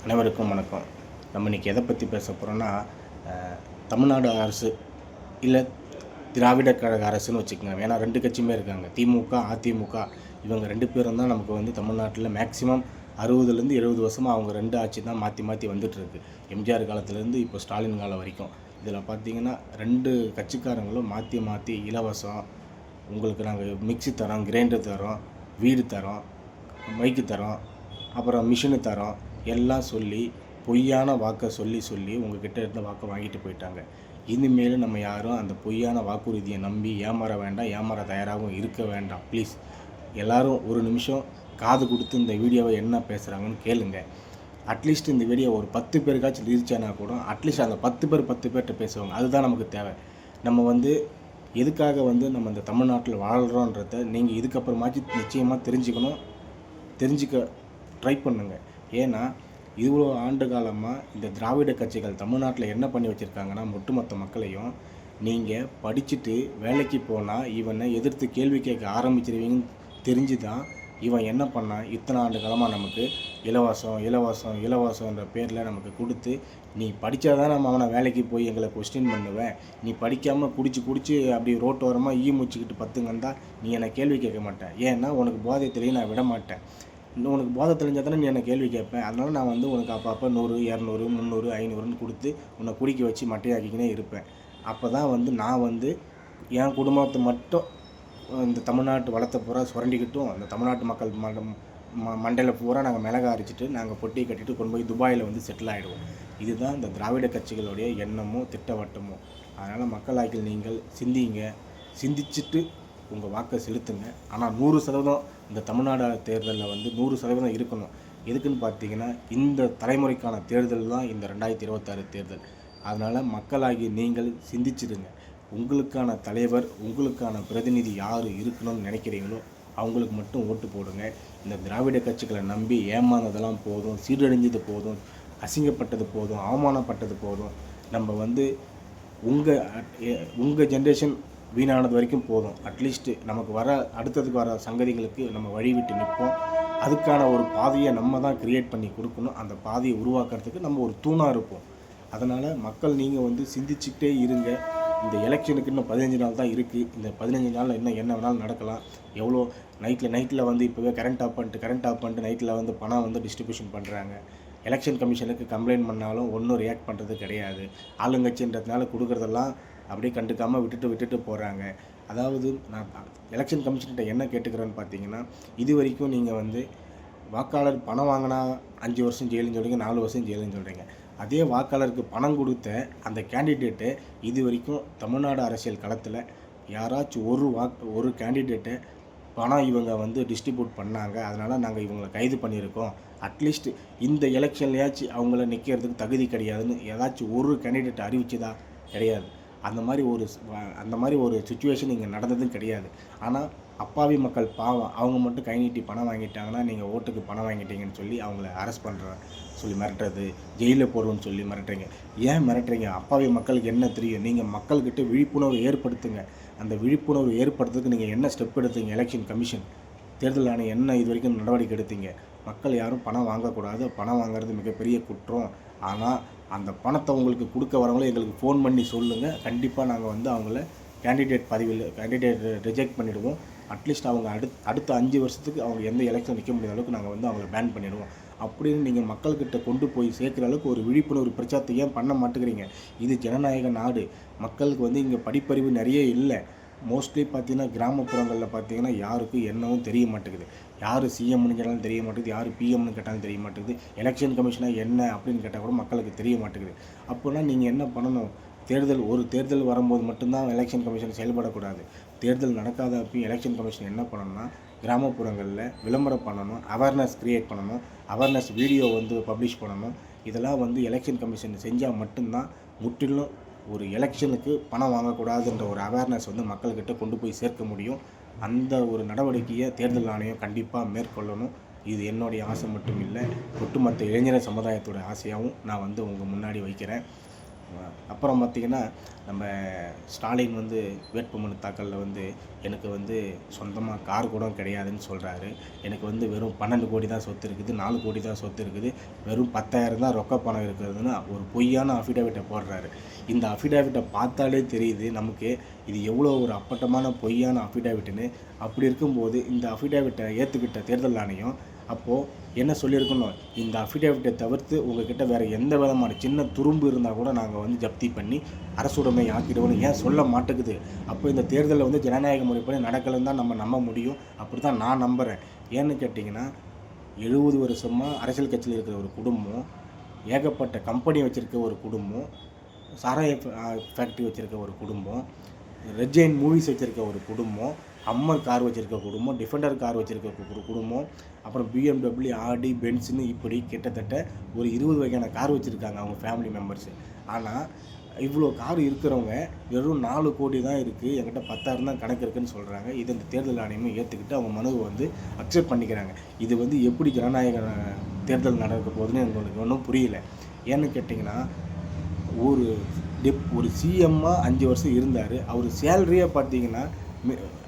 அனைவருக்கும் வணக்கம். நம்ம இன்றைக்கி எதை பற்றி பேச போகிறோன்னா, தமிழ்நாடு அரசு இல்லை திராவிட கழக அரசுன்னு வச்சுக்கோங்க. ஏன்னா 2 கட்சியுமே இருக்காங்க. திமுக, அதிமுக இவங்க 2 பேரும் தான் நமக்கு வந்து தமிழ்நாட்டில் மேக்ஸிமம் 60லேருந்து 70 வருஷமாக அவங்க 2 ஆட்சி தான் மாற்றி மாற்றி வந்துட்டுருக்கு. எம்ஜிஆர் காலத்துலேருந்து இப்போ ஸ்டாலின் காலம் வரைக்கும். இதில் பார்த்திங்கன்னா 2 கட்சிக்காரங்களும் மாற்றி மாற்றி இலவசம், உங்களுக்கு நாங்கள் மிக்சி தரோம், கிரைண்டர் தரோம், வீடு தரோம், மைக்கு தரோம், அப்புறம் மிஷினு தரோம் எல்லாம் சொல்லி பொய்யான வாக்கை சொல்லி உங்கள்கிட்ட இருந்த வாக்கை வாங்கிட்டு போயிட்டாங்க. இனிமேல் நம்ம யாரும் அந்த பொய்யான வாக்குறுதியை நம்பி ஏமாற வேண்டாம், ஏமாற தயாராகவும் இருக்க வேண்டாம். ப்ளீஸ் எல்லோரும் ஒரு நிமிஷம் காது கொடுத்து இந்த வீடியோவை என்ன பேசுகிறாங்கன்னு கேளுங்க. அட்லீஸ்ட் இந்த வீடியோ ஒரு 10 பேருக்காச்சும் ரீச்சானா கூட அட்லீஸ்ட் அந்த 10 பேர்கிட்ட பேசுவாங்க. அதுதான் நமக்கு தேவை. நம்ம வந்து எதுக்காக வந்து நம்ம இந்த தமிழ்நாட்டில் வாழ்கிறோன்றத நீங்கள் இதுக்கப்புறமாச்சும் நிச்சயமாக தெரிஞ்சுக்க ட்ரை பண்ணுங்கள். ஏன்னா இவ்வளோ ஆண்டு காலமாக இந்த திராவிட கட்சிகள் தமிழ்நாட்டில் என்ன பண்ணி வச்சுருக்காங்கன்னா, ஒட்டுமொத்த மக்களையும் நீங்கள் படிச்சுட்டு வேலைக்கு போனால் இவனை எதிர்த்து கேள்வி கேட்க ஆரம்பிச்சிருவீங்கன்னு தெரிஞ்சு தான் இவன் என்ன பண்ணான், இத்தனை ஆண்டு காலமாக நமக்கு இலவசன்ற பேரில் நமக்கு கொடுத்து, நீ படித்தா தான் நம்ம அவனை வேலைக்கு போய் எங்களை கொஸ்டின் பண்ணுவேன், நீ படிக்காமல் குடிச்சு அப்படி ரோட்டோரமாக முச்சிக்கிட்டு பத்துங்கந்தா நீ என்னை கேள்வி கேட்க மாட்டேன். ஏன்னா உனக்கு போதை தெரிய நான் விட மாட்டேன். உனக்கு போதை தெரிஞ்சால் தானே நீ என்னை கேள்வி கேட்பேன். அதனால் நான் வந்து உனக்கு அப்பப்போ 100, 200, 300, 500ன்னு கொடுத்து உன்னை குடிக்க வச்சு மட்டையாக்கிக்கினே இருப்பேன். அப்போ தான் வந்து நான் வந்து என் குடும்பத்தை மட்டும் இந்த தமிழ்நாட்டு வளத்தை பூரா சுரண்டிக்கிட்டும் அந்த தமிழ்நாட்டு மக்கள் மண்டையில் பூரா நாங்கள் மிளகா அரைச்சிட்டு நாங்கள் பொட்டியை கட்டிட்டு கொண்டு போய் துபாயில் வந்து செட்டில் ஆகிடுவோம். இதுதான் இந்த திராவிட கட்சிகளுடைய எண்ணமும் திட்டவட்டமும். அதனால் மக்களாக்கில் நீங்கள் சிந்திச்சுட்டு உங்கள் வாக்கை செலுத்துங்க. ஆனால் 100% இந்த தமிழ்நாடு தேர்தலில் வந்து 100% இருக்கணும். எதுக்குன்னு பார்த்தீங்கன்னா, இந்த தலைமுறைக்கான தேர்தல் தான் இந்த 2026 தேர்தல். அதனால் மக்களாகி நீங்கள் சிந்திச்சிடுங்க. உங்களுக்கான தலைவர், உங்களுக்கான பிரதிநிதி யார் இருக்கணும்னு நினைக்கிறீங்களோ அவங்களுக்கு மட்டும் ஓட்டு போடுங்க. இந்த திராவிட கட்சிகளை நம்பி ஏமாந்ததெல்லாம் போதும், சீரழிஞ்சது போதும், அசிங்கப்பட்டது போதும், அவமானப்பட்டது போதும். நம்ம வந்து உங்கள் ஜென்ரேஷன் வீணானது வரைக்கும் போதும். அட்லீஸ்ட்டு நமக்கு அடுத்ததுக்கு வர சங்கதிகளுக்கு நம்ம வழி விட்டு நிற்போம். அதுக்கான ஒரு பாதையை நம்ம தான் க்ரியேட் பண்ணி கொடுக்கணும். அந்த பாதையை உருவாக்குறதுக்கு நம்ம ஒரு தூணாக இருப்போம். அதனால் மக்கள் நீங்கள் வந்து சிந்திச்சுக்கிட்டே இருங்க. இந்த எலெக்ஷனுக்கு இன்னும் 15 நாள் தான் இருக்குது. இந்த 15 நாளில் இன்னும் என்ன வேணாலும் நடக்கலாம். எவ்வளோ நைட்டில் வந்து இப்போவே கரண்ட் ஆஃப் பண்ணிட்டு நைட்டில் வந்து பணம் வந்து டிஸ்ட்ரிபியூஷன் பண்ணுறாங்க. எலெக்ஷன் கமிஷனுக்கு கம்ப்ளைண்ட் பண்ணாலும் ஒன்றும் ரியாக்ட் பண்ணுறது கிடையாது. ஆளுங்கட்சின்றதுனால கொடுக்குறதெல்லாம் அப்படியே கண்டுக்காமல் விட்டுட்டு போகிறாங்க. அதாவது நான் எலெக்ஷன் கமிஷன்கிட்ட என்ன கேட்டுக்கிறேன்னு பார்த்தீங்கன்னா, இது வரைக்கும் நீங்கள் வந்து வாக்காளர் பணம் வாங்கினா 5 வருஷம் ஜெயிலுன்னு சொல்கிறீங்க, 4 வருஷம் ஜெயிலுன்னு சொல்கிறீங்க. அதே வாக்காளருக்கு பணம் கொடுத்த அந்த கேண்டிடேட்டு இது வரைக்கும் தமிழ்நாடு அரசியல் களத்தில் யாராச்சும் ஒரு கேண்டிடேட்டை பணம் இவங்க வந்து டிஸ்ட்ரிபியூட் பண்ணாங்க, அதனால் நாங்கள் இவங்களை கைது பண்ணியிருக்கோம், அட்லீஸ்ட் இந்த எலெக்ஷன்லையாச்சும் அவங்கள நிற்கிறதுக்கு தகுதி கிடையாதுன்னு ஏதாச்சும் ஒரு கேண்டிடேட் அறிவிச்சதா கிடையாது. அந்த மாதிரி ஒரு சுச்சுவேஷன் இங்கே நடந்ததும் கிடையாது. ஆனால் அப்பாவி மக்கள் பாவம், அவங்க மட்டும் கை நீட்டி பணம் வாங்கிட்டாங்கன்னா, நீங்கள் ஓட்டுக்கு பணம் வாங்கிட்டீங்கன்னு சொல்லி அவங்கள அரெஸ்ட் சொல்லி மிரட்டுறது, ஜெயிலில் போடுவோன்னு சொல்லி மிரட்டுறீங்க. ஏன் மிரட்டுறீங்க? அப்பாவி மக்களுக்கு என்ன தெரியும்? நீங்கள் மக்கள்கிட்ட விழிப்புணர்வு ஏற்படுத்துங்க. அந்த விழிப்புணர்வு ஏற்படுத்துறதுக்கு நீங்கள் என்ன ஸ்டெப் எடுத்தீங்க? எலெக்ஷன் கமிஷன், தேர்தல் ஆணையம் என்ன இது வரைக்கும் நடவடிக்கை எடுத்தீங்க? மக்கள் யாரும் பணம் வாங்கக்கூடாது, பணம் வாங்குறது மிகப்பெரிய குற்றம். ஆனால் அந்த பணத்தை உங்களுக்கு கொடுக்க வரவங்களே எங்களுக்கு ஃபோன் பண்ணி சொல்லுங்கள். கண்டிப்பாக நாங்கள் வந்து அவங்கள கேண்டிடேட் ரிஜெக்ட் பண்ணிவிடுவோம். அட்லீஸ்ட் அவங்க அடுத்த 5 வருஷத்துக்கு அவங்க எந்த எலெக்ஷன் நிற்க முடியாத அளவுக்கு நாங்கள் வந்து அவங்கள பேன் பண்ணிவிடுவோம். அப்படின்னு நீங்கள் மக்கள்கிட்ட கொண்டு போய் சேர்க்குற அளவுக்கு ஒரு விழிப்புணர்வு பிரச்சாரத்தை ஏன் பண்ண மாட்டேங்கிறீங்க? இது ஜனநாயக நாடு. மக்களுக்கு வந்து இங்கே படிப்பறிவு நிறைய இல்லை. மோஸ்ட்லி பார்த்தீங்கன்னா கிராமப்புறங்களில் பார்த்தீங்கன்னா யாருக்கும் என்னவும் தெரிய மாட்டேங்குது. யார் சிஎம்னு கேட்டாலும் தெரிய மாட்டேங்குது, யார் பிஎம்னு கேட்டாலும் தெரிய மாட்டேங்குது, எலெக்ஷன் கமிஷனாக என்ன அப்படின்னு கேட்டால் கூட மக்களுக்கு தெரிய மாட்டேங்குது. அப்போனா நீங்கள் என்ன பண்ணணும்? தேர்தல் வரும்போது மட்டும்தான் எலெக்ஷன் கமிஷன் செயல்படக்கூடாது. தேர்தல் நடக்காத அப்பயும் எலெக்ஷன் கமிஷன் என்ன பண்ணணும்னா, கிராமப்புறங்களில் விளம்பரம் பண்ணணும், அவேர்னஸ் க்ரியேட் பண்ணணும், அவேர்னஸ் வீடியோ வந்து பப்ளிஷ் பண்ணணும். இதெல்லாம் வந்து எலெக்ஷன் கமிஷன் செஞ்சால் மட்டும்தான் முற்றிலும் ஒரு எலெக்ஷனுக்கு பணம் வாங்கக்கூடாதுன்ற ஒரு அவேர்னஸ் வந்து மக்கள்கிட்ட கொண்டு போய் சேர்க்க முடியும். அந்த ஒரு நடவடிக்கையை தேர்தல் ஆணையம் கண்டிப்பாக மேற்கொள்ளணும். இது என்னுடைய ஆசை மட்டும் இல்லை, ஒட்டுமொத்த இளைஞர் சமுதாயத்தோட ஆசையாகவும் நான் வந்து உங்கள் முன்னாடி வைக்கிறேன். அப்புறம் பார்த்திங்கன்னா நம்ம ஸ்டாலின் வந்து வேட்புமனு தாக்கலில் வந்து எனக்கு வந்து சொந்தமாக கார் கூட கிடையாதுன்னு சொல்கிறாரு. எனக்கு வந்து வெறும் 12 கோடி தான் சொத்து இருக்குது, 4 கோடி தான் சொத்து இருக்குது, வெறும் 10,000 தான் ரொக்க பணம் இருக்குதுன்னு ஒரு பொய்யான அஃபிடேவிட்டை போடுறாரு. இந்த அஃபிடேவிட்டை பார்த்தாலே தெரியுது நமக்கு இது எவ்வளோ ஒரு அப்பட்டமான பொய்யான அஃபிடேவிட்டுன்னு. அப்படி இருக்கும்போது இந்த அஃபிடேவிட்டை ஏற்றுக்கிட்ட தேர்தல் ஆணையம் அப்போது என்ன சொல்லியிருக்கணும், இந்த அஃபிடேவிட்டை தவிர்த்து உங்ககிட்ட வேறு எந்த விதமான சின்ன துரும்பு இருந்தால் கூட நாங்கள் வந்து ஜப்தி பண்ணி அரசுடைமை ஆக்கிடுவோன்னு ஏன் சொல்ல மாட்டேங்குது? அப்போ இந்த தேர்தலில் வந்து ஜனநாயக முறைப்படி நடக்கலைன்னு தான் நம்ம நம்ப முடியும். அப்படி தான் நான் நம்புகிறேன். ஏன்னு கேட்டிங்கன்னா 70 வருஷமாக அரசியல் கட்சியில் இருக்கிற ஒரு குடும்பம், ஏகப்பட்ட கம்பெனி வச்சுருக்க ஒரு குடும்பம், சாராய ஃபேக்ட்ரி வச்சுருக்க ஒரு குடும்பம், ரெட்ஜெயின் மூவிஸ் வச்சுருக்க ஒரு குடும்பம், ஹம்மர் கார் வச்சுருக்க குடும்பம், டிஃபெண்டர் கார் வச்சுருக்க ஒரு குடும்பம், அப்புறம் BMW, ஆடி, பென்ஸுன்னு இப்படி கிட்டத்தட்ட ஒரு 20 வகையான கார் வச்சுருக்காங்க அவங்க ஃபேமிலி மெம்பர்ஸு. ஆனால் இவ்வளோ கார் இருக்கிறவங்க வெறும் 4 கோடி தான் இருக்குது, என்கிட்ட 10,000 தான் கணக்கு இருக்குதுன்னு சொல்கிறாங்க. இது இந்த தேர்தல் ஆணையமும் ஏற்றுக்கிட்டு அவங்க மனுவை வந்து அக்செப்ட் பண்ணிக்கிறாங்க. இது வந்து எப்படி ஜனநாயக தேர்தல் நடக்க போகுதுன்னு எங்களுக்கு ஒன்றும் புரியல. ஏன்னு கேட்டிங்கன்னா ஒரு சிஎம்மாக 5 வருஷம் இருந்தார். அவர் சேலரியே பார்த்தீங்கன்னா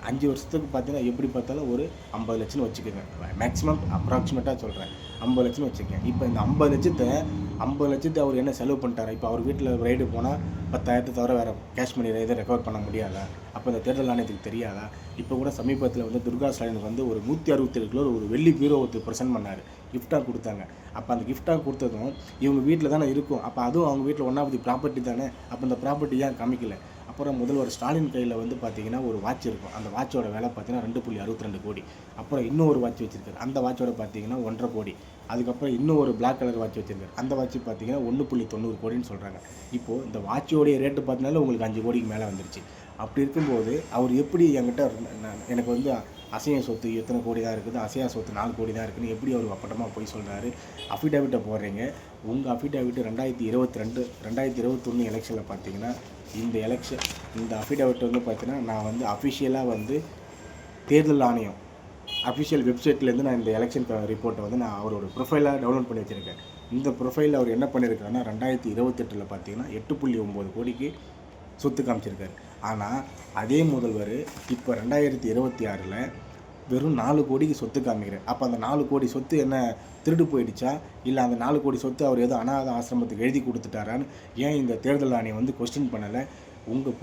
5 வருஷத்துக்கு பார்த்தீங்கன்னா எப்படி பார்த்தாலும் ஒரு 50 லட்சம்னு வச்சுக்கோங்க. மேக்ஸிமம் அப்ராக்சிமேட்டாக சொல்கிறேன், 50 லட்சம்னு வச்சுக்கேன். இப்போ இந்த 50 லட்சத்தை அவர் என்ன செலவு பண்ணிட்டாரா? இப்போ அவர் வீட்டில் ரைடு போனால் 10,000 தவிர வேறு கேஷ் மணி எதுவும் ரெக்கவர் பண்ண முடியாதா? அப்போ இந்த தேர்தல் ஆணையத்துக்கு தெரியாதா? இப்போ கூட சமீபத்தில் வந்து துர்கா ஸ்டாலினுக்கு வந்து ஒரு 167 கிலோ ஒரு வெள்ளி பீரோ ஒருத்தர் ப்ரெசென்ட் பண்ணார், கிஃப்டாக கொடுத்தாங்க. அப்போ அந்த கிஃப்டாக கொடுத்ததும் இவங்க வீட்டில் தானே இருக்கும். அப்போ அதுவும் அவங்க வீட்டில் ஒன்றாவது ப்ராப்பர்ட்டி தானே. அப்போ இந்த ப்ராப்பர்ட்டி ஏன் காமிக்கல? அப்புறம் முதல்வர் ஸ்டாலின் கையில் வந்து பார்த்திங்கன்னா ஒரு வாட்ச் இருக்கும். அந்த வாட்சோட விலை பார்த்தீங்கன்னா 2.62 கோடி. அப்புறம் இன்னும் ஒரு வாட்ச் வச்சுருக்காரு, அந்த வாட்சோட பார்த்தீங்கன்னா 1.5 கோடி. அதுக்கப்புறம் இன்னும் ஒரு பிளாக் கலர் வாட்ச் வச்சுருக்காரு, அந்த வாட்ச் பார்த்தீங்கன்னா 1.90 கோடின்னு சொல்கிறாங்க. இப்போது இந்த வாட்சோடைய ரேட்டு பார்த்தீங்கன்னா உங்களுக்கு 5 கோடிக்கு மேலே வந்துருச்சு. அப்படி இருக்கும்போது அவர் எப்படி என்கிட்ட எனக்கு வந்து அசைய சொத்து எத்தனை கோடி தான் இருக்குது, அசையா சொத்து 4 கோடி தான் இருக்குதுன்னு எப்படி அவர் அப்பட்டமாக போய் சொல்கிறாரு? அஃபிடேவிட்டை போடுறீங்க. உங்கள் அஃபிடேவிட்டு 2022 2021 எலெக்ஷனில் பார்த்தீங்கன்னா இந்த அஃபிடேவிட் வந்து பார்த்தீங்கன்னா நான் வந்து அஃபிஷியலாக வந்து தேர்தல் ஆணையம் அஃபிஷியல் வெப்சைட்லேருந்து நான் இந்த எலெக்ஷன் ரிப்போர்ட்டை வந்து நான் அவரோட ப்ரொஃபைலாக டவுன்லோட் பண்ணி வச்சுருக்கேன். இந்த ப்ரொஃபைலில் அவர் என்ன பண்ணியிருக்காருன்னா 2028 பார்த்தீங்கன்னா 8.9 கோடிக்கு சொத்து காமிச்சிருக்காரு. ஆனால் அதே முதல்வர் இப்போ 2026 வெறும் 4 கோடிக்கு சொத்து காமிக்கிறேன். அப்போ அந்த 4 கோடி சொத்து என்ன திருடு போயிடுச்சா, இல்லை அந்த 4 கோடி சொத்து அவர் எதுவும் அனாத ஆசிரமத்துக்கு எழுதி கொடுத்துட்டாரான்னு ஏன் இந்த தேர்தல் ஆணையம் வந்து கொஸ்டின் பண்ணலை? உங்கள்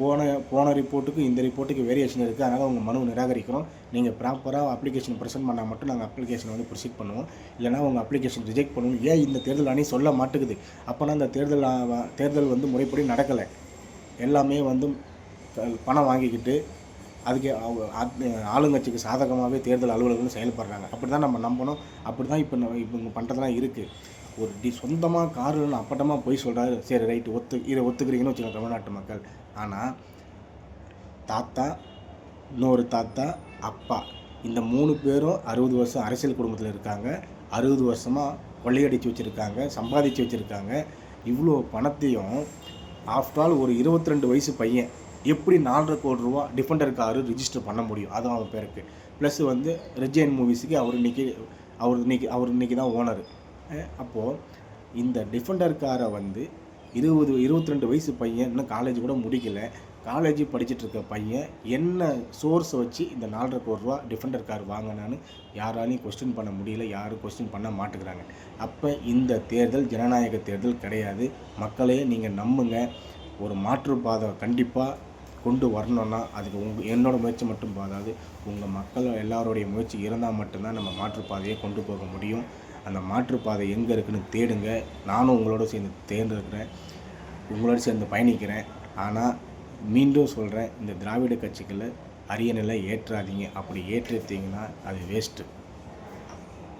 போன ரிப்போர்ட்டுக்கு இந்த ரிப்போர்ட்டுக்கு வேரியேஷன் இருக்குது, அதனால் உங்கள் மனு நிராகரிக்கிறோம். நீங்கள் ப்ராப்பராக அப்ளிகேஷன் ப்ரெசென்ட் பண்ணால் மட்டும் நாங்கள் அப்ளிகேஷன் வந்து ப்ரொசீட் பண்ணுவோம், இல்லைனா உங்கள் அப்ளிகேஷன் ரிஜெக்ட் பண்ணுவோம். ஏன் இந்த தேர்தல் ஆணையம் சொல்ல மாட்டேங்குது? அப்போனா இந்த தேர்தல் வந்து முறைப்படி நடக்கலை. எல்லாமே வந்து பணம் வாங்கிக்கிட்டு அதுக்கு ஆளுங்கட்சிக்கு சாதகமாகவே தேர்தல் அலுவலர்களும் செயல்படுறாங்க. அப்படி தான் நம்ம நம்பணும். அப்படி தான் இப்போ இவங்க பண்ணுறதுலாம் இருக்குது. ஒரு சொந்தமாக காருன்னு அப்பட்டமாக போய் சொல்கிறாரு. சரி ரைட்டு, இதை ஒத்துக்கிறீங்கன்னு வச்சுக்கோங்க தமிழ்நாட்டு மக்கள். ஆனால் தாத்தா, இன்னொரு தாத்தா, அப்பா, இந்த 3 பேரும் 60 வருஷம் அரசியல் குடும்பத்தில் இருக்காங்க. 60 வருஷமாக கொள்ளையடிச்சு வச்சுருக்காங்க, சம்பாதிச்சு வச்சுருக்காங்க. இவ்வளோ பணத்தையும் ஆஃப்டர் ஆல் ஒரு 22 வயசு பையன் எப்படி 4.5 கோடி ரூபா டிஃபெண்டர் காரு ரிஜிஸ்டர் பண்ண முடியும்? அதுவும் அவன் பேருக்கு. ப்ளஸ் வந்து ரெட்ஜெயின் மூவிஸுக்கு அவர் இன்றைக்கி தான் ஓனர். அப்போது இந்த டிஃபெண்டர் காரை வந்து 22 வயசு பையன், இன்னும் காலேஜ் கூட முடிக்கலை, காலேஜ் படிச்சுட்ருக்க பையன் என்ன சோர்ஸை வச்சு இந்த 4.5 கோடி ரூபா டிஃபெண்டர் கார் வாங்கினான்னு யாராலையும் கொஸ்டின் பண்ண முடியல, யாரும் கொஸ்டின் பண்ண மாட்டேங்கிறாங்க. அப்போ இந்த தேர்தல் ஜனநாயக தேர்தல் கிடையாது. மக்களே நீங்கள் நம்புங்க. ஒரு மாற்றுப்பாதை கண்டிப்பாக கொண்டு வரணுன்னா அதுக்கு என்னோடய முயற்சி மட்டும் போதாது, உங்கள் மக்கள் எல்லாருடைய முயற்சி இருந்தால் மட்டும்தான் நம்ம மாற்றுப்பாதையை கொண்டு போக முடியும். அந்த மாற்றுப்பாதை எங்கே இருக்குதுன்னு தேடுங்க. நானும் உங்களோட சேர்ந்து தேர்ந்தெடுக்கிறேன், உங்களோட சேர்ந்து பயணிக்கிறேன். ஆனால் மீண்டும் சொல்கிறேன், இந்த திராவிட கட்சிகளை அரியணையில் ஏற்றாதீங்க. அப்படி ஏற்றிட்டீங்கன்னா அது வேஸ்ட்டு.